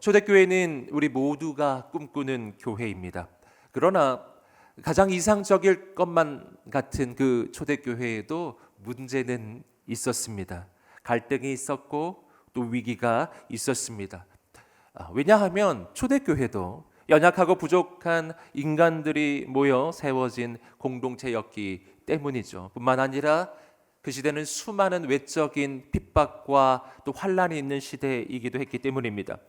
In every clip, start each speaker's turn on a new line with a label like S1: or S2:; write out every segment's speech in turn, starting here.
S1: 초대교회는 우리 모두가 꿈꾸는 교회입니다. 그러나 가장 이상적일 것만 같은 그 초대교회에도 문제는 있었습니다. 갈등이 있었고 또 위기가 있었습니다. 왜냐하면 초대교회도 연약하고 부족한 인간들이 모여 세워진 공동체였기 때문이죠. 뿐만 아니라 그 시대는 수많은 외적인 핍박과 또 환란이 있는 시대이기도 했기 때문입니다.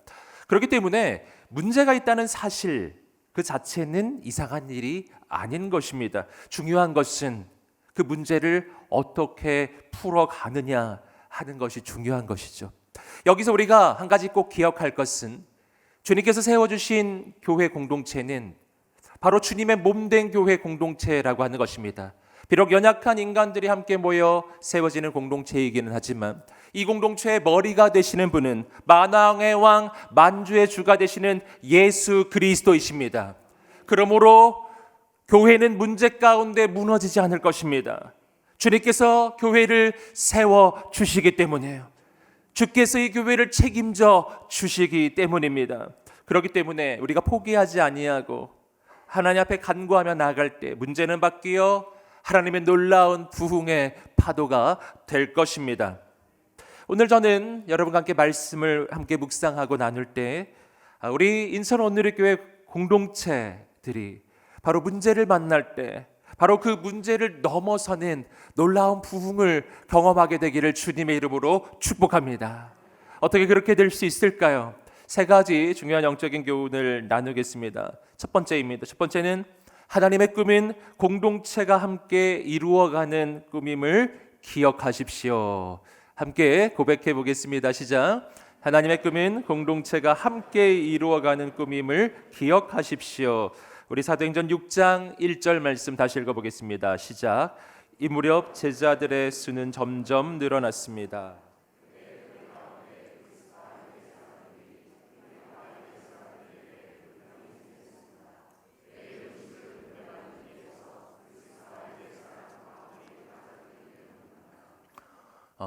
S1: 그렇기 때문에 문제가 있다는 사실 그 자체는 이상한 일이 아닌 것입니다. 중요한 것은 그 문제를 어떻게 풀어가느냐 하는 것이 중요한 것이죠. 여기서 우리가 한 가지 꼭 기억할 것은 주님께서 세워주신 교회 공동체는 바로 주님의 몸된 교회 공동체라고 하는 것입니다. 비록 연약한 인간들이 함께 모여 세워지는 공동체이기는 하지만 이 공동체의 머리가 되시는 분은 만왕의 왕 만주의 주가 되시는 예수 그리스도이십니다. 그러므로 교회는 문제 가운데 무너지지 않을 것입니다. 주님께서 교회를 세워주시기 때문이에요. 주께서 이 교회를 책임져 주시기 때문입니다. 그렇기 때문에 우리가 포기하지 아니하고 하나님 앞에 간구하며 나아갈 때 문제는 바뀌어 하나님의 놀라운 부흥의 파도가 될 것입니다. 오늘 저는 여러분과 함께 말씀을 함께 묵상하고 나눌 때 우리 인천 온누리교회 공동체들이 바로 문제를 만날 때 바로 그 문제를 넘어서는 놀라운 부흥을 경험하게 되기를 주님의 이름으로 축복합니다. 어떻게 그렇게 될 수 있을까요? 세 가지 중요한 영적인 교훈을 나누겠습니다. 첫 번째입니다. 첫 번째는 하나님의 꿈은 공동체가 함께 이루어가는 꿈임을 기억하십시오. 함께 고백해 보겠습니다. 시작. 하나님의 꿈은 공동체가 함께 이루어가는 꿈임을 기억하십시오. 우리 사도행전 6장 1절 말씀 다시 읽어보겠습니다. 시작. 이 무렵 제자들의 수는 점점 늘어났습니다.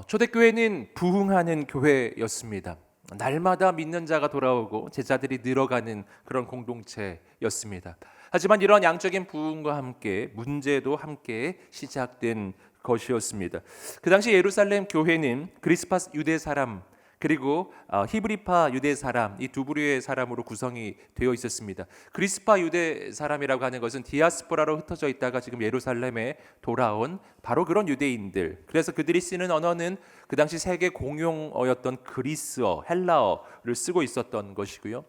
S1: 초대교회는 부흥하는 교회였습니다. 날마다 믿는 자가 돌아오고 제자들이 늘어가는 그런 공동체였습니다. 하지만 이런 양적인 부흥과 함께 문제도 함께 시작된 것이었습니다. 그 당시 예루살렘 교회는 그리스파 유대 사람 그리고 히브리파 유대 사람 이 두 부류의 사람으로 구성이 되어 있었습니다. 그리스파 유대 사람이라고 하는 것은 디아스포라로 흩어져 있다가 지금 예루살렘에 돌아온 바로 그런 유대인들. 그래서 그들이 쓰는 언어는 그 당시 세계 공용어였던 그리스어, 헬라어를 쓰고 있었던 것이고요.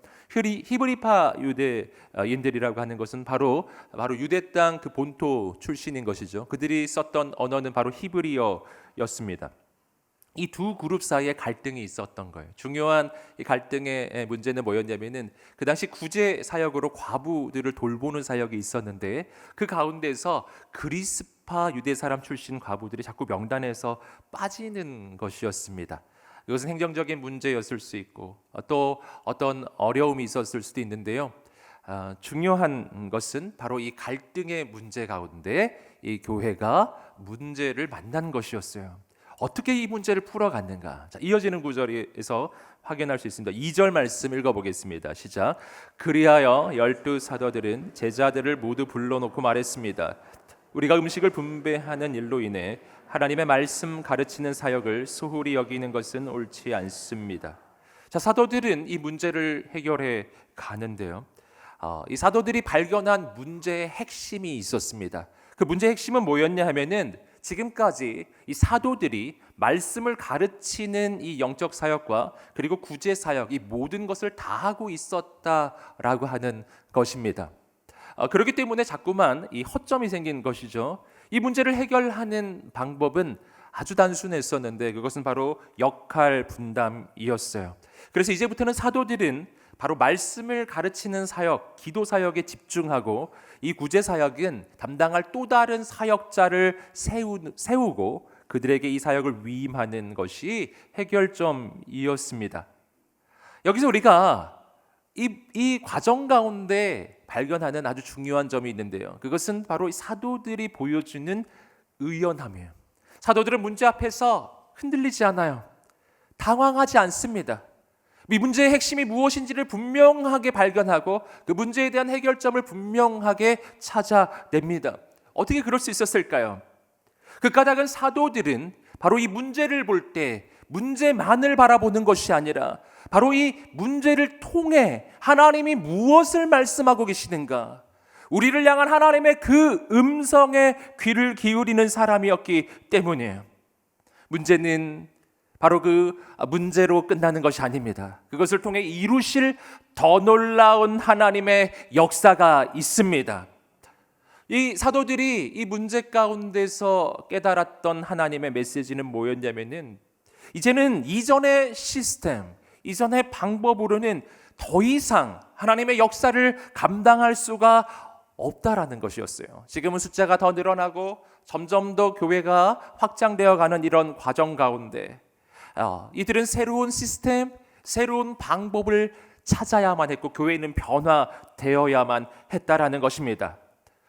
S1: 히브리파 유대인들이라고 하는 것은 바로 유대 땅 그 본토 출신인 것이죠. 그들이 썼던 언어는 바로 히브리어였습니다. 이 두 그룹 사이에 갈등이 있었던 거예요. 중요한 이 갈등의 문제는 뭐였냐면은 그 당시 구제 사역으로 과부들을 돌보는 사역이 있었는데 그 가운데서 그리스파 유대 사람 출신 과부들이 자꾸 명단에서 빠지는 것이었습니다. 이것은 행정적인 문제였을 수 있고 또 어떤 어려움이 있었을 수도 있는데요. 중요한 것은 바로 이 갈등의 문제 가운데 이 교회가 문제를 만난 것이었어요. 어떻게 이 문제를 풀어갔는가? 자, 이어지는 구절에서 확인할 수 있습니다. 2절 말씀 읽어보겠습니다. 시작. 그리하여 12 사도들은 제자들을 모두 불러놓고 말했습니다. 우리가 음식을 분배하는 일로 인해 하나님의 말씀 가르치는 사역을 소홀히 여기는 것은 옳지 않습니다. 자, 사도들은 이 문제를 해결해 가는데요. 이 사도들이 발견한 문제의 핵심이 있었습니다. 그 문제의 핵심은 뭐였냐 하면은 지금까지 이 사도들이 말씀을 가르치는 이 영적 사역과 그리고 구제 사역 이 모든 것을 다 하고 있었다라고 하는 것입니다. 그렇기 때문에 자꾸만 이 허점이 생긴 것이죠. 이 문제를 해결하는 방법은 아주 단순했었는데 그것은 바로 역할 분담이었어요. 그래서 이제부터는 사도들은 바로 말씀을 가르치는 사역, 기도 사역에 집중하고 이 구제 사역은 담당할 또 다른 사역자를 세우고 그들에게 이 사역을 위임하는 것이 해결점이었습니다. 여기서 우리가 이 과정 가운데 발견하는 아주 중요한 점이 있는데요. 그것은 바로 이 사도들이 보여주는 의연함이에요. 사도들은 문제 앞에서 흔들리지 않아요. 당황하지 않습니다. 이 문제의 핵심이 무엇인지를 분명하게 발견하고 그 문제에 대한 해결점을 분명하게 찾아냅니다. 어떻게 그럴 수 있었을까요? 그 까닭은 사도들은 바로 이 문제를 볼 때 문제만을 바라보는 것이 아니라 바로 이 문제를 통해 하나님이 무엇을 말씀하고 계시는가, 우리를 향한 하나님의 그 음성에 귀를 기울이는 사람이었기 때문이에요. 문제는 바로 그 문제로 끝나는 것이 아닙니다. 그것을 통해 이루실 더 놀라운 하나님의 역사가 있습니다. 이 사도들이 이 문제 가운데서 깨달았던 하나님의 메시지는 뭐였냐면은, 이제는 이전의 시스템, 이전의 방법으로는 더 이상 하나님의 역사를 감당할 수가 없다라는 것이었어요. 지금은 숫자가 더 늘어나고 점점 더 교회가 확장되어 가는 이런 과정 가운데 이들은 새로운 시스템, 새로운 방법을 찾아야만 했고 교회는 변화되어야만 했다라는 것입니다.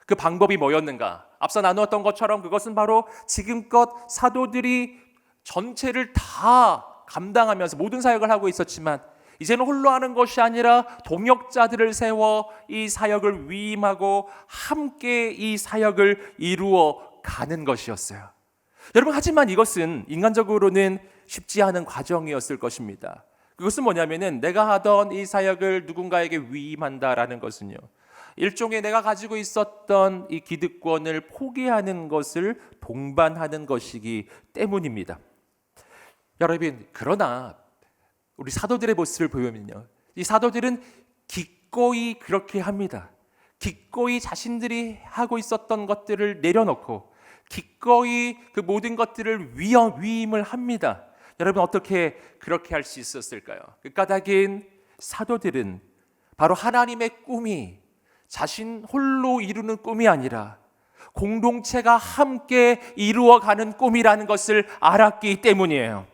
S1: 그 방법이 뭐였는가? 앞서 나누었던 것처럼 그것은 바로 지금껏 사도들이 전체를 다 감당하면서 모든 사역을 하고 있었지만 이제는 홀로 하는 것이 아니라 동역자들을 세워 이 사역을 위임하고 함께 이 사역을 이루어 가는 것이었어요. 여러분, 하지만 이것은 인간적으로는 쉽지 않은 과정이었을 것입니다. 그것은 뭐냐면은 내가 하던 이 사역을 누군가에게 위임한다라는 것은요, 일종의 내가 가지고 있었던 이 기득권을 포기하는 것을 동반하는 것이기 때문입니다. 여러분, 그러나 우리 사도들의 모습을 보면요, 이 사도들은 기꺼이 그렇게 합니다. 기꺼이 자신들이 하고 있었던 것들을 내려놓고 기꺼이 그 모든 것들을 위임을 합니다. 여러분, 어떻게 그렇게 할 수 있었을까요? 그 까닭인 사도들은 바로 하나님의 꿈이 자신 홀로 이루는 꿈이 아니라 공동체가 함께 이루어가는 꿈이라는 것을 알았기 때문이에요.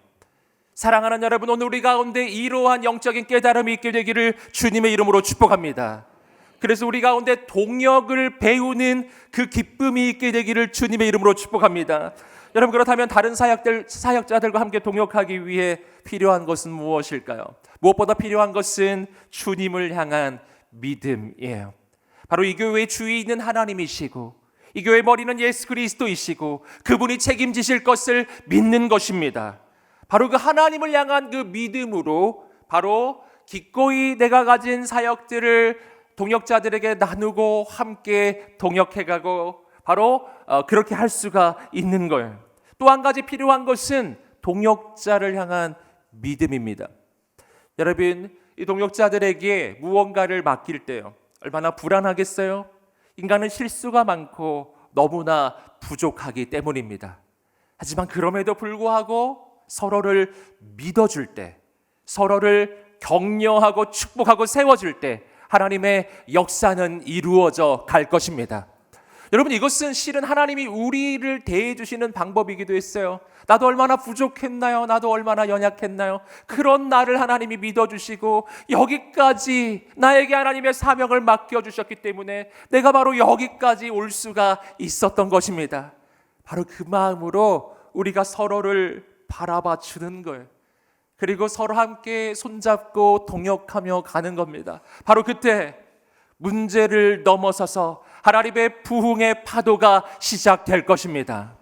S1: 사랑하는 여러분, 오늘 우리 가운데 이러한 영적인 깨달음이 있게 되기를 주님의 이름으로 축복합니다. 그래서 우리 가운데 동역을 배우는 그 기쁨이 있게 되기를 주님의 이름으로 축복합니다. 여러분, 그렇다면 다른 사역자들과 함께 동역하기 위해 필요한 것은 무엇일까요? 무엇보다 필요한 것은 주님을 향한 믿음이에요. 바로 이 교회의 주인은 하나님이시고 이 교회의 머리는 예수 그리스도이시고 그분이 책임지실 것을 믿는 것입니다. 바로 그 하나님을 향한 그 믿음으로 바로 기꺼이 내가 가진 사역들을 동역자들에게 나누고 함께 동역해가고 바로 그렇게 할 수가 있는 거예요. 또 한 가지 필요한 것은 동역자를 향한 믿음입니다. 여러분, 이 동역자들에게 무언가를 맡길 때요, 얼마나 불안하겠어요? 인간은 실수가 많고 너무나 부족하기 때문입니다. 하지만 그럼에도 불구하고 서로를 믿어줄 때, 서로를 격려하고 축복하고 세워줄 때 하나님의 역사는 이루어져 갈 것입니다. 여러분, 이것은 실은 하나님이 우리를 대해주시는 방법이기도 했어요. 나도 얼마나 부족했나요? 나도 얼마나 연약했나요? 그런 나를 하나님이 믿어주시고 여기까지 나에게 하나님의 사명을 맡겨주셨기 때문에 내가 바로 여기까지 올 수가 있었던 것입니다. 바로 그 마음으로 우리가 서로를 바라봐 주는 거예요. 그리고 서로 함께 손잡고 동역하며 가는 겁니다. 바로 그때 문제를 넘어서서 하나님의 부흥의 파도가 시작될 것입니다.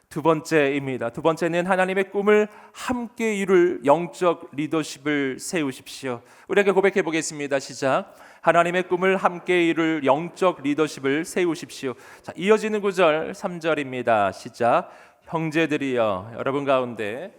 S1: 두 번째입니다. 두 번째는 하나님의 꿈을 함께 이룰 영적 리더십을 세우십시오. 우리에게 고백해 보겠습니다. 시작. 하나님의 꿈을 함께 이룰 영적 리더십을 세우십시오. 자, 이어지는 구절 3절입니다. 시작. 형제들이여, 여러분 가운데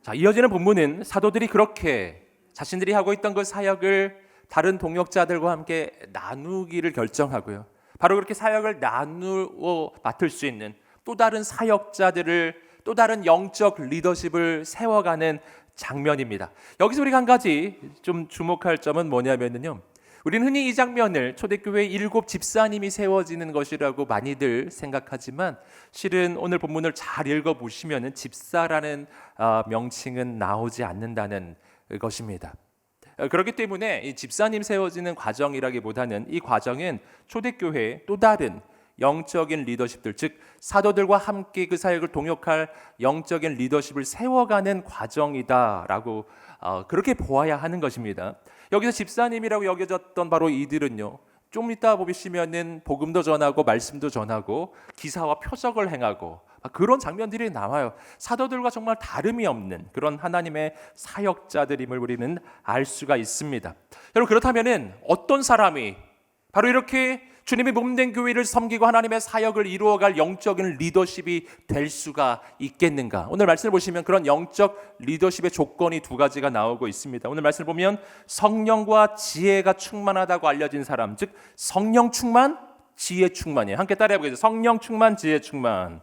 S1: 자, 이어지는 본문은 사도들이 그렇게 자신들이 하고 있던 그 사역을 다른 동역자들과 함께 나누기를 결정하고요, 바로 그렇게 사역을 나누어 맡을 수 있는 또 다른 사역자들을, 또 다른 영적 리더십을 세워가는 장면입니다. 여기서 우리가 한 가지 좀 주목할 점은 뭐냐면요, 우리는 흔히 이 장면을 초대교회 7 집사님이 세워지는 것이라고 많이들 생각하지만 실은 오늘 본문을 잘 읽어보시면 집사라는 명칭은 나오지 않는다는 것입니다. 그렇기 때문에 이 집사님 세워지는 과정이라기보다는 이 과정은 초대교회의 또 다른 영적인 리더십들, 즉 사도들과 함께 그 사역을 동역할 영적인 리더십을 세워가는 과정이다라고 그렇게 보아야 하는 것입니다. 여기서 집사님이라고 여겨졌던 바로 이들은요, 좀 이따 보시면은 복음도 전하고 말씀도 전하고 기사와 표적을 행하고 그런 장면들이 나와요. 사도들과 정말 다름이 없는 그런 하나님의 사역자들임을 우리는 알 수가 있습니다. 여러분, 그렇다면은 어떤 사람이 바로 이렇게 주님의 몸된 교회를 섬기고 하나님의 사역을 이루어갈 영적인 리더십이 될 수가 있겠는가? 오늘 말씀을 보시면 그런 영적 리더십의 조건이 두 가지가 나오고 있습니다. 오늘 말씀을 보면 성령과 지혜가 충만하다고 알려진 사람, 즉 성령 충만, 지혜 충만이에요. 함께 따라해 보겠습니다. 성령 충만, 지혜 충만.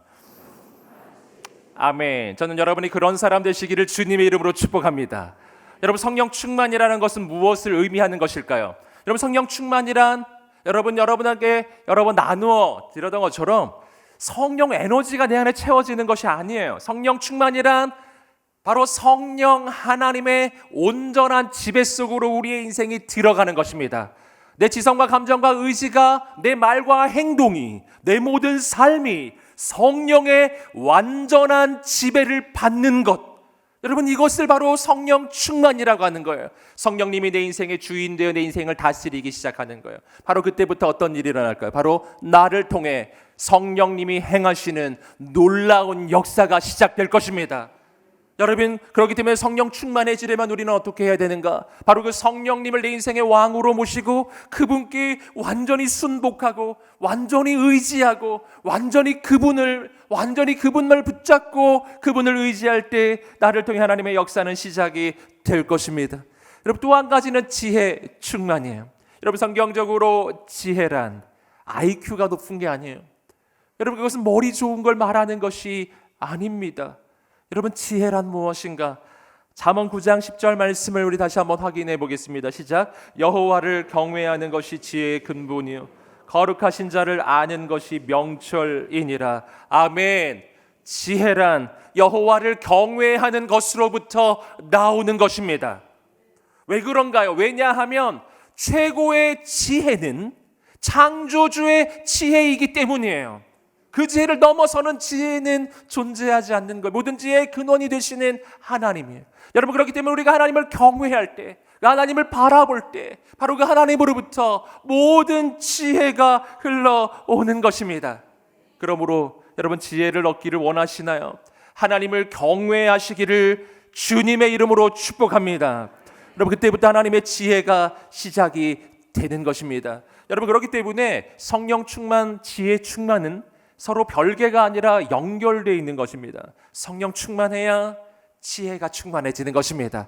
S1: 아멘. 저는 여러분이 그런 사람 되시기를 주님의 이름으로 축복합니다. 여러분, 성령 충만이라는 것은 무엇을 의미하는 것일까요? 여러분, 성령 충만이란 여러분에게 나누어 드렸던 것처럼 성령 에너지가 내 안에 채워지는 것이 아니에요. 성령 충만이란 바로 성령 하나님의 온전한 지배 속으로 우리의 인생이 들어가는 것입니다. 내 지성과 감정과 의지가, 내 말과 행동이, 내 모든 삶이 성령의 완전한 지배를 받는 것, 여러분, 이것을 바로 성령 충만이라고 하는 거예요. 성령님이 내 인생의 주인 되어 내 인생을 다스리기 시작하는 거예요. 바로 그때부터 어떤 일이 일어날까요? 바로 나를 통해 성령님이 행하시는 놀라운 역사가 시작될 것입니다. 여러분, 그렇기 때문에 성령 충만해지려면 우리는 어떻게 해야 되는가? 바로 그 성령님을 내 인생의 왕으로 모시고 그분께 완전히 순복하고 완전히 의지하고 완전히 그분을 붙잡고 그분을 의지할 때 나를 통해 하나님의 역사는 시작이 될 것입니다. 여러분, 또 한 가지는 지혜 충만이에요. 여러분, 성경적으로 지혜란 IQ가 높은 게 아니에요. 여러분, 그것은 머리 좋은 걸 말하는 것이 아닙니다. 여러분, 지혜란 무엇인가? 잠언 9장 10절 말씀을 우리 다시 한번 확인해 보겠습니다. 시작. 여호와를 경외하는 것이 지혜의 근본이요 거룩하신 자를 아는 것이 명철이니라. 아멘. 지혜란 여호와를 경외하는 것으로부터 나오는 것입니다. 왜 그런가요? 왜냐하면 최고의 지혜는 창조주의 지혜이기 때문이에요. 그 지혜를 넘어서는 지혜는 존재하지 않는 것. 모든 지혜의 근원이 되시는 하나님이에요. 여러분, 그렇기 때문에 우리가 하나님을 경외할 때, 하나님을 바라볼 때 바로 그 하나님으로부터 모든 지혜가 흘러오는 것입니다. 그러므로 여러분, 지혜를 얻기를 원하시나요? 하나님을 경외하시기를 주님의 이름으로 축복합니다. 여러분, 그때부터 하나님의 지혜가 시작이 되는 것입니다. 여러분, 그렇기 때문에 성령 충만, 지혜 충만은 서로 별개가 아니라 연결되어 있는 것입니다. 성령 충만해야 지혜가 충만해지는 것입니다.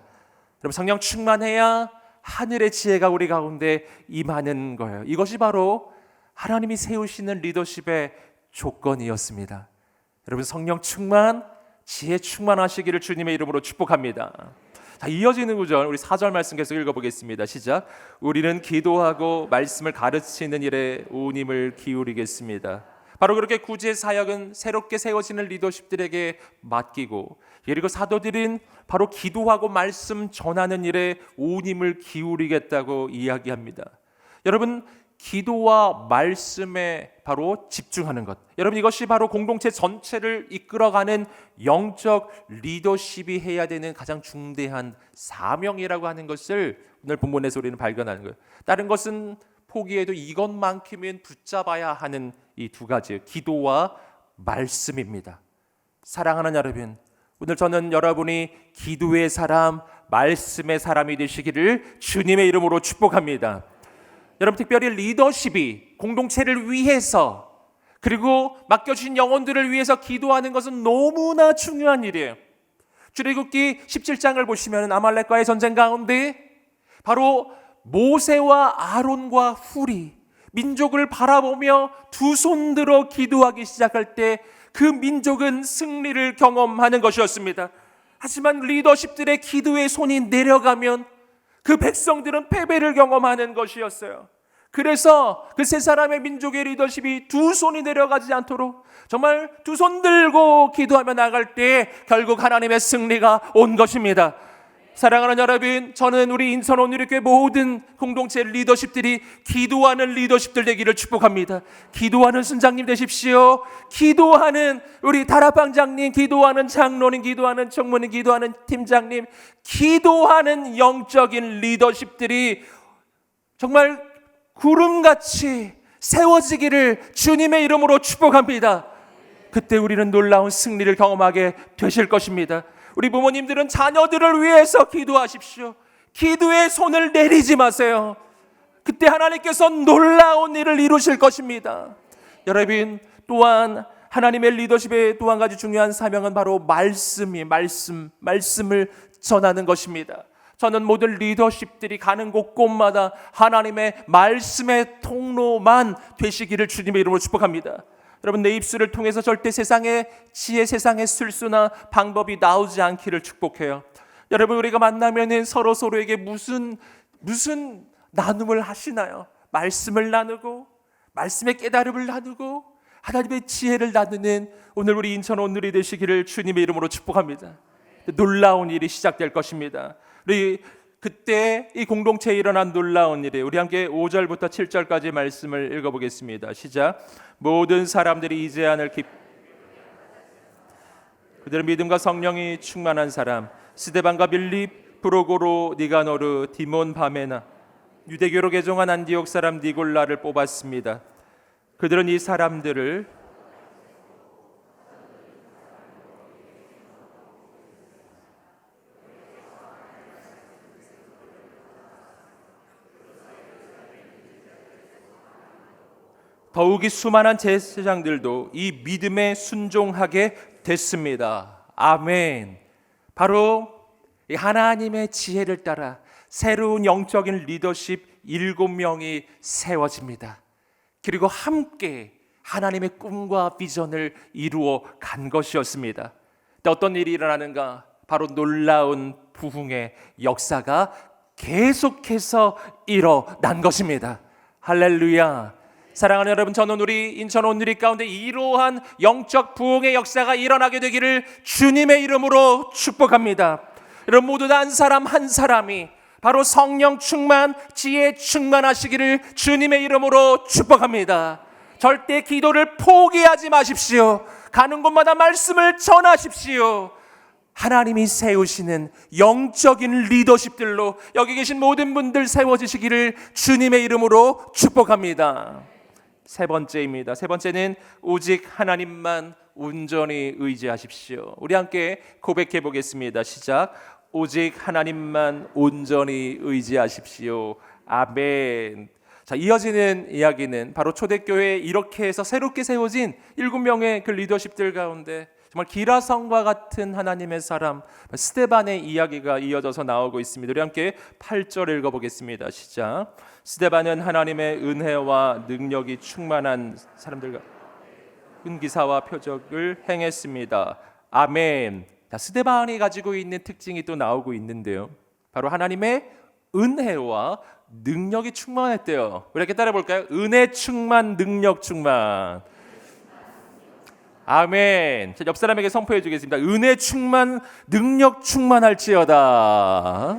S1: 여러분, 성령 충만해야 하늘의 지혜가 우리 가운데 임하는 거예요. 이것이 바로 하나님이 세우시는 리더십의 조건이었습니다. 여러분, 성령 충만, 지혜 충만하시기를 주님의 이름으로 축복합니다. 자, 이어지는 구절 우리 4절 말씀 계속 읽어보겠습니다. 시작. 우리는 기도하고 말씀을 가르치는 일에 온 힘을 기울이겠습니다. 바로 그렇게 구제 사역은 새롭게 세워지는 리더십들에게 맡기고, 그리고 사도들은 바로 기도하고 말씀 전하는 일에 온 힘을 기울이겠다고 이야기합니다. 여러분, 기도와 말씀에 바로 집중하는 것, 여러분, 이것이 바로 공동체 전체를 이끌어가는 영적 리더십이 해야 되는 가장 중대한 사명이라고 하는 것을 오늘 본문에서 우리는 발견하는 거예요. 다른 것은 포기해도 이것만큼은 붙잡아야 하는 이 두 가지, 기도와 말씀입니다. 사랑하는 여러분, 오늘 저는 여러분이 기도의 사람, 말씀의 사람이 되시기를 주님의 이름으로 축복합니다. 여러분, 특별히 리더십이 공동체를 위해서, 그리고 맡겨주신 영혼들을 위해서 기도하는 것은 너무나 중요한 일이에요. 출애굽기 17장을 보시면 아말렉과의 전쟁 가운데 바로 모세와 아론과 훌이 민족을 바라보며 두 손 들어 기도하기 시작할 때 그 민족은 승리를 경험하는 것이었습니다. 하지만 리더십들의 기도의 손이 내려가면 그 백성들은 패배를 경험하는 것이었어요. 그래서 그 세 사람의 민족의 리더십이 두 손이 내려가지 않도록 정말 두 손 들고 기도하며 나갈 때 결국 하나님의 승리가 온 것입니다. 사랑하는 여러분, 저는 우리 인천 온누리교회 모든 공동체 리더십들이 기도하는 리더십들 되기를 축복합니다. 기도하는 순장님 되십시오. 기도하는 우리 다락방장님, 기도하는 장로님, 기도하는 총무님, 기도하는 팀장님, 기도하는 영적인 리더십들이 정말 구름같이 세워지기를 주님의 이름으로 축복합니다. 그때 우리는 놀라운 승리를 경험하게 되실 것입니다. 우리 부모님들은 자녀들을 위해서 기도하십시오. 기도에 손을 내리지 마세요. 그때 하나님께서 놀라운 일을 이루실 것입니다. 여러분, 또한 하나님의 리더십의 또 한 가지 중요한 사명은 바로 말씀을 전하는 것입니다. 저는 모든 리더십들이 가는 곳곳마다 하나님의 말씀의 통로만 되시기를 주님의 이름으로 축복합니다. 여러분, 내 입술을 통해서 절대 세상의 지혜, 세상의 술수나 방법이 나오지 않기를 축복해요. 여러분, 우리가 만나면은 서로에게 무슨 나눔을 하시나요? 말씀을 나누고, 말씀의 깨달음을 나누고, 하나님의 지혜를 나누는 오늘 우리 인천 온누리 되시기를 주님의 이름으로 축복합니다. 놀라운 일이 시작될 것입니다. 우리 그때 이 공동체에 일어난 놀라운 일이, 우리 함께 5절부터 7절까지 말씀을 읽어보겠습니다. 시작. 모든 사람들이 이제안을 그들은 믿음과 성령이 충만한 사람, 스데반과 빌립, 프로고로, 니가노르, 디몬, 바메나, 유대교로 개종한 안디옥 사람 니골라를 뽑았습니다. 그들은 이 사람들을 더욱이 수많은 제사장들도 이 믿음에 순종하게 됐습니다. 아멘. 바로 이 하나님의 지혜를 따라 새로운 영적인 리더십 7명이 세워집니다. 그리고 함께 하나님의 꿈과 비전을 이루어 간 것이었습니다. 어떤 일이 일어나는가? 바로 놀라운 부흥의 역사가 계속해서 일어난 것입니다. 할렐루야. 사랑하는 여러분, 저는 우리 인천 온누리 가운데 이러한 영적 부흥의 역사가 일어나게 되기를 주님의 이름으로 축복합니다. 여러분, 모두 한 사람 한 사람이 바로 성령 충만, 지혜 충만하시기를 주님의 이름으로 축복합니다. 절대 기도를 포기하지 마십시오. 가는 곳마다 말씀을 전하십시오. 하나님이 세우시는 영적인 리더십들로 여기 계신 모든 분들 세워지시기를 주님의 이름으로 축복합니다. 세 번째입니다. 세 번째는 오직 하나님만 온전히 의지하십시오. 우리 함께 고백해 보겠습니다. 시작. 오직 하나님만 온전히 의지하십시오. 아멘. 자, 이어지는 이야기는 바로 초대교회에 이렇게 해서 새롭게 세워진 7명의 그 리더십들 가운데 정말 기라성과 같은 하나님의 사람 스데반의 이야기가 이어져서 나오고 있습니다. 우리 함께 8절 읽어보겠습니다. 시작. 스데반은 하나님의 은혜와 능력이 충만한 사람들과 큰 기사와 표적을 행했습니다. 아멘. 자, 스데반이 가지고 있는 특징이 또 나오고 있는데요. 바로 하나님의 은혜와 능력이 충만했대요. 우리 이렇게 따라 볼까요? 은혜 충만, 능력 충만. 아멘. 자, 옆 사람에게 선포해 주겠습니다. 은혜 충만, 능력 충만할지어다.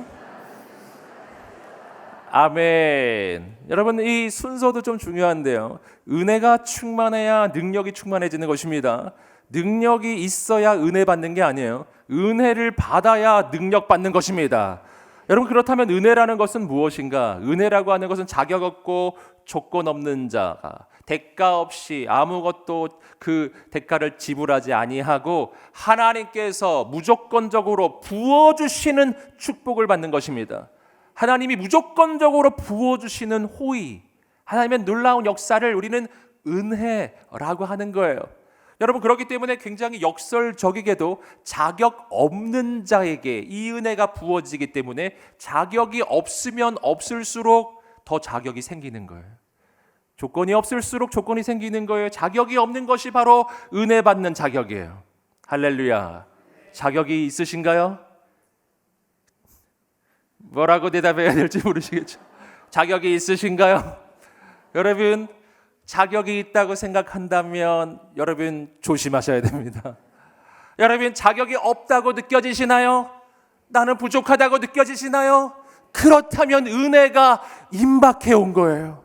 S1: 아멘. 여러분, 이 순서도 좀 중요한데요. 은혜가 충만해야 능력이 충만해지는 것입니다. 능력이 있어야 은혜 받는 게 아니에요. 은혜를 받아야 능력 받는 것입니다. 여러분, 그렇다면 은혜라는 것은 무엇인가? 은혜라고 하는 것은 자격 없고 조건 없는 자가 대가 없이 아무것도 그 대가를 지불하지 아니하고 하나님께서 무조건적으로 부어주시는 축복을 받는 것입니다. 하나님이 무조건적으로 부어주시는 호의, 하나님의 놀라운 역사를 우리는 은혜라고 하는 거예요. 여러분, 그렇기 때문에 굉장히 역설적이게도 자격 없는 자에게 이 은혜가 부어지기 때문에 자격이 없으면 없을수록 더 자격이 생기는 거예요. 조건이 없을수록 조건이 생기는 거예요. 자격이 없는 것이 바로 은혜 받는 자격이에요. 할렐루야. 자격이 있으신가요? 뭐라고 대답해야 될지 모르시겠죠. 자격이 있으신가요? 여러분, 자격이 있다고 생각한다면 여러분 조심하셔야 됩니다. 여러분, 자격이 없다고 느껴지시나요? 나는 부족하다고 느껴지시나요? 그렇다면 은혜가 임박해 온 거예요.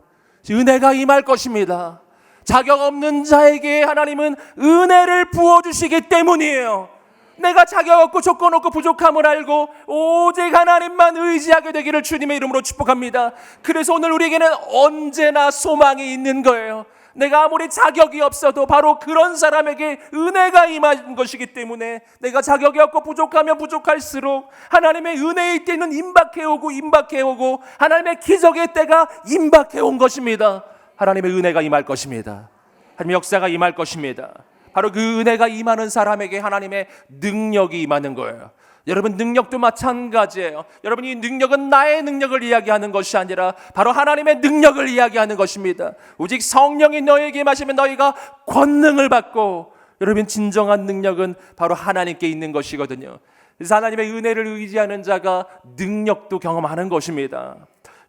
S1: 은혜가 임할 것입니다. 자격 없는 자에게 하나님은 은혜를 부어주시기 때문이에요. 내가 자격 없고 조건 없고 부족함을 알고 오직 하나님만 의지하게 되기를 주님의 이름으로 축복합니다. 그래서 오늘 우리에게는 언제나 소망이 있는 거예요. 내가 아무리 자격이 없어도 바로 그런 사람에게 은혜가 임한 것이기 때문에 내가 자격이 없고 부족하면 부족할수록 하나님의 은혜의 때는 임박해오고 하나님의 기적의 때가 임박해온 것입니다. 하나님의 은혜가 임할 것입니다. 하나님의 역사가 임할 것입니다. 바로 그 은혜가 임하는 사람에게 하나님의 능력이 임하는 거예요. 여러분, 능력도 마찬가지예요. 여러분, 이 능력은 나의 능력을 이야기하는 것이 아니라 바로 하나님의 능력을 이야기하는 것입니다. 오직 성령이 너에게 임하시면 너희가 권능을 받고, 여러분, 진정한 능력은 바로 하나님께 있는 것이거든요. 그래서 하나님의 은혜를 의지하는 자가 능력도 경험하는 것입니다.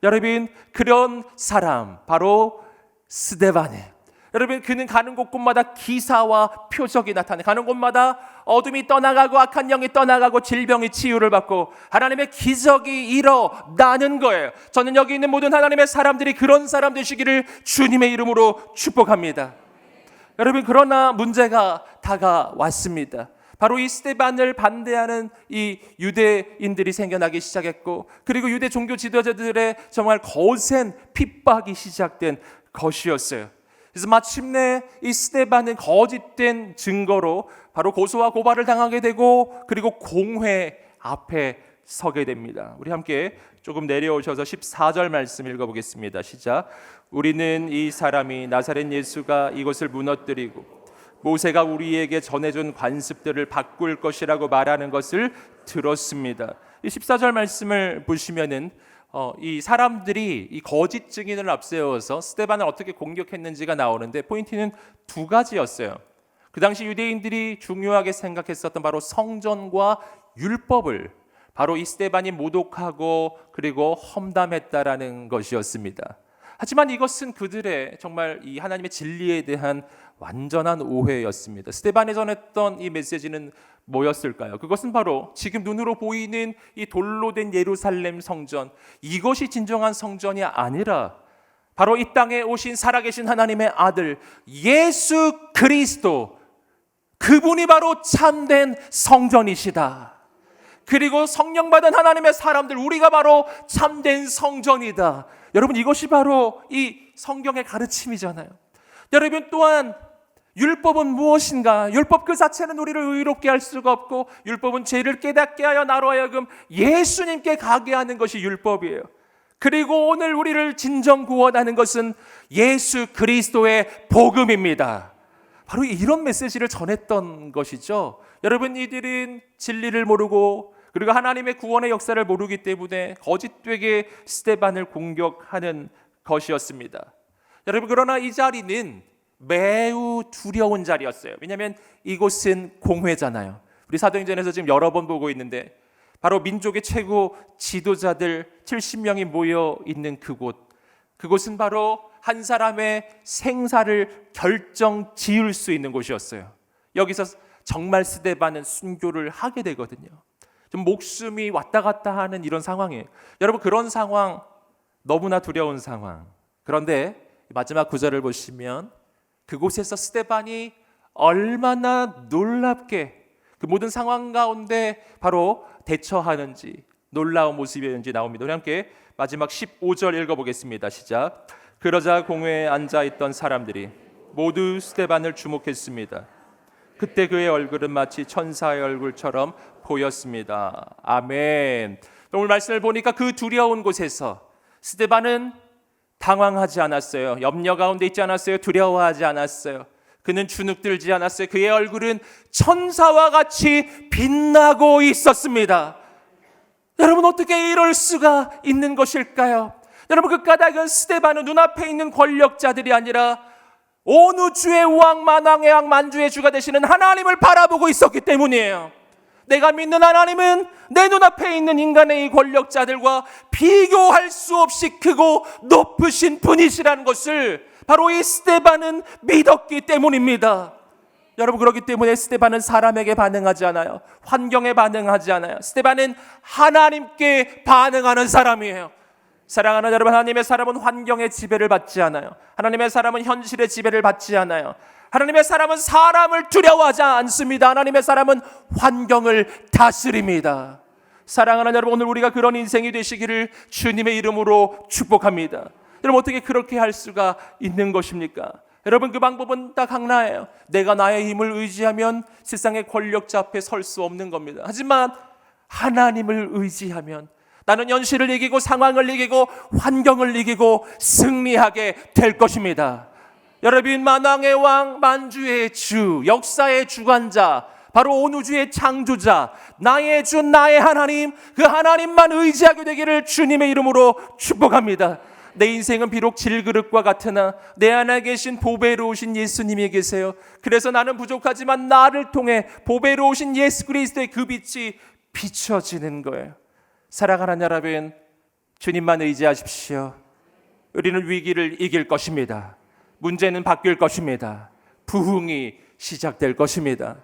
S1: 여러분, 그런 사람 바로 스데반이에요. 여러분, 그는 가는 곳곳마다 기사와 표적이 나타나요. 가는 곳마다 어둠이 떠나가고 악한 영이 떠나가고 질병이 치유를 받고 하나님의 기적이 일어나는 거예요. 저는 여기 있는 모든 하나님의 사람들이 그런 사람 되시기를 주님의 이름으로 축복합니다. 여러분, 그러나 문제가 다가왔습니다. 바로 이 스데반을 반대하는 이 유대인들이 생겨나기 시작했고, 그리고 유대 종교 지도자들의 정말 거센 핍박이 시작된 것이었어요. 그래서 마침내 이 스데반은 거짓된 증거로 바로 고소와 고발을 당하게 되고, 그리고 공회 앞에 서게 됩니다. 우리 함께 조금 내려오셔서 14절 말씀 읽어보겠습니다. 시작. 우리는 이 사람이 나사렛 예수가 이것을 무너뜨리고 모세가 우리에게 전해준 관습들을 바꿀 것이라고 말하는 것을 들었습니다. 이 14절 말씀을 보시면은 이 사람들이 이 거짓 증인을 앞세워서 스데반을 어떻게 공격했는지가 나오는데, 포인트는 두 가지였어요. 그 당시 유대인들이 중요하게 생각했었던 바로 성전과 율법을 바로 이 스데반이 모독하고 그리고 험담했다라는 것이었습니다. 하지만 이것은 그들의 정말 이 하나님의 진리에 대한 완전한 오해였습니다. 스데반이 전했던 이 메시지는 뭐였을까요? 그것은 바로 지금 눈으로 보이는 이 돌로 된 예루살렘 성전, 이것이 진정한 성전이 아니라 바로 이 땅에 오신 살아계신 하나님의 아들 예수 그리스도, 그분이 바로 참된 성전이시다. 그리고 성령 받은 하나님의 사람들, 우리가 바로 참된 성전이다. 여러분, 이것이 바로 이 성경의 가르침이잖아요. 여러분, 또한 율법은 무엇인가? 율법 그 자체는 우리를 의롭게 할 수가 없고, 율법은 죄를 깨닫게 하여 나로 하여금 예수님께 가게 하는 것이 율법이에요. 그리고 오늘 우리를 진정 구원하는 것은 예수 그리스도의 복음입니다. 바로 이런 메시지를 전했던 것이죠. 여러분, 이들은 진리를 모르고 그리고 하나님의 구원의 역사를 모르기 때문에 거짓되게 스데반을 공격하는 것이었습니다. 여러분, 그러나 이 자리는 매우 두려운 자리였어요. 왜냐하면 이곳은 공회잖아요. 우리 사도행전에서 지금 여러 번 보고 있는데, 바로 민족의 최고 지도자들 70명이 모여 있는 그곳은 바로 한 사람의 생사를 결정 지을 수 있는 곳이었어요. 여기서 정말 스데반은 순교를 하게 되거든요. 좀 목숨이 왔다 갔다 하는 이런 상황이에요. 여러분, 그런 상황, 너무나 두려운 상황. 그런데 마지막 구절을 보시면 그곳에서 스데반이 얼마나 놀랍게 그 모든 상황 가운데 바로 대처하는지, 놀라운 모습이었는지 나옵니다. 우리 함께 마지막 15절 읽어보겠습니다. 시작. 그러자 공회에 앉아있던 사람들이 모두 스데반을 주목했습니다. 그때 그의 얼굴은 마치 천사의 얼굴처럼 보였습니다. 아멘. 오늘 말씀을 보니까 그 두려운 곳에서 스데반은 당황하지 않았어요. 염려 가운데 있지 않았어요. 두려워하지 않았어요. 그는 주눅들지 않았어요. 그의 얼굴은 천사와 같이 빛나고 있었습니다. 여러분, 어떻게 이럴 수가 있는 것일까요? 여러분, 그 까닭은 스데반은 눈앞에 있는 권력자들이 아니라 온 우주의 왕, 만왕의 왕, 만주의 주가 되시는 하나님을 바라보고 있었기 때문이에요. 내가 믿는 하나님은 내 눈앞에 있는 인간의 이 권력자들과 비교할 수 없이 크고 높으신 분이시라는 것을 바로 이 스데반은 믿었기 때문입니다. 여러분, 그렇기 때문에 스데반은 사람에게 반응하지 않아요. 환경에 반응하지 않아요. 스데반은 하나님께 반응하는 사람이에요. 사랑하는 여러분, 하나님의 사람은 환경의 지배를 받지 않아요. 하나님의 사람은 현실의 지배를 받지 않아요. 하나님의 사람은 사람을 두려워하지 않습니다. 하나님의 사람은 환경을 다스립니다. 사랑하는 여러분, 오늘 우리가 그런 인생이 되시기를 주님의 이름으로 축복합니다. 여러분, 어떻게 그렇게 할 수가 있는 것입니까? 여러분, 그 방법은 딱 하나예요. 내가 나의 힘을 의지하면 세상의 권력자 앞에 설 수 없는 겁니다. 하지만 하나님을 의지하면 나는 현실을 이기고 상황을 이기고 환경을 이기고 승리하게 될 것입니다. 여러분, 만왕의 왕, 만주의 주, 역사의 주관자, 바로 온 우주의 창조자, 나의 주, 나의 하나님, 그 하나님만 의지하게 되기를 주님의 이름으로 축복합니다. 내 인생은 비록 질그릇과 같으나 내 안에 계신 보배로우신 예수님이 계세요. 그래서 나는 부족하지만 나를 통해 보배로우신 예수 그리스도의 그 빛이 비춰지는 거예요. 사랑하는 여러분, 주님만 의지하십시오. 우리는 위기를 이길 것입니다. 문제는 바뀔 것입니다. 부흥이 시작될 것입니다.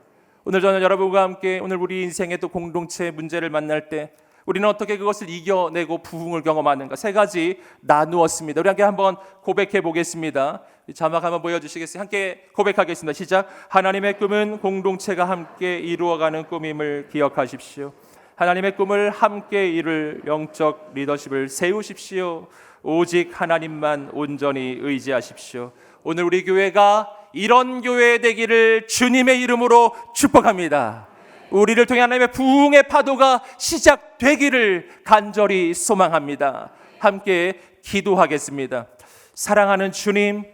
S1: 오늘 저는 여러분과 함께 오늘 우리 인생의 또 공동체 문제를 만날 때 우리는 어떻게 그것을 이겨내고 부흥을 경험하는가, 세 가지 나누었습니다. 우리 함께 한번 고백해 보겠습니다. 자막 한번 보여주시겠어요? 함께 고백하겠습니다. 시작. 하나님의 꿈은 공동체가 함께 이루어가는 꿈임을 기억하십시오. 하나님의 꿈을 함께 이룰 영적 리더십을 세우십시오. 오직 하나님만 온전히 의지하십시오. 오늘 우리 교회가 이런 교회 되기를 주님의 이름으로 축복합니다. 우리를 통해 하나님의 부흥의 파도가 시작되기를 간절히 소망합니다. 함께 기도하겠습니다. 사랑하는 주님,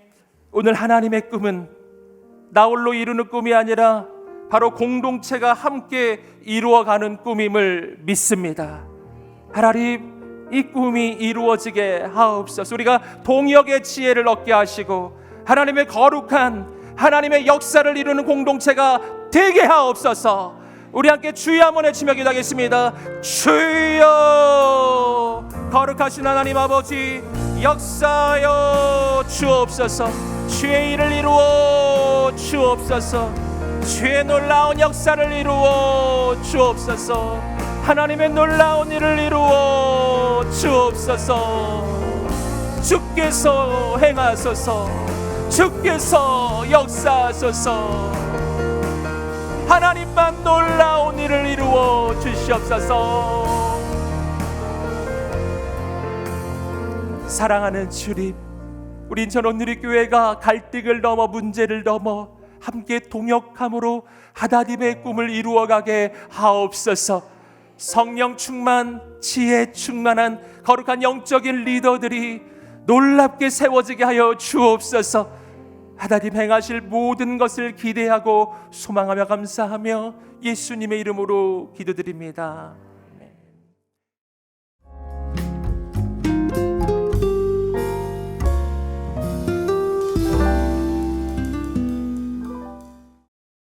S1: 오늘 하나님의 꿈은 나 홀로 이루는 꿈이 아니라 바로 공동체가 함께 이루어가는 꿈임을 믿습니다. 하나님, 이 꿈이 이루어지게 하옵소서. 우리가 동역의 지혜를 얻게 하시고 하나님의 거룩한 하나님의 역사를 이루는 공동체가 되게 하옵소서. 우리 함께 주여 한번 외치며 기도하겠습니다. 주여, 거룩하신 하나님 아버지, 역사하여 주옵소서. 주의 일을 이루어 주옵소서. 주의 놀라운 역사를 이루어 주옵소서. 하나님의 놀라운 일을 이루어 주옵소서. 주께서 행하소서. 주께서 역사하소서. 하나님만 놀라운 일을 이루어 주시옵소서. 사랑하는 주님, 우리 인천 온누리 교회가 갈등을 넘어 문제를 넘어 함께 동역함으로 하나님의 꿈을 이루어가게 하옵소서. 성령 충만, 지혜 충만한 거룩한 영적인 리더들이 놀랍게 세워지게 하여 주옵소서. 하나님 행하실 모든 것을 기대하고 소망하며 감사하며 예수님의 이름으로 기도드립니다.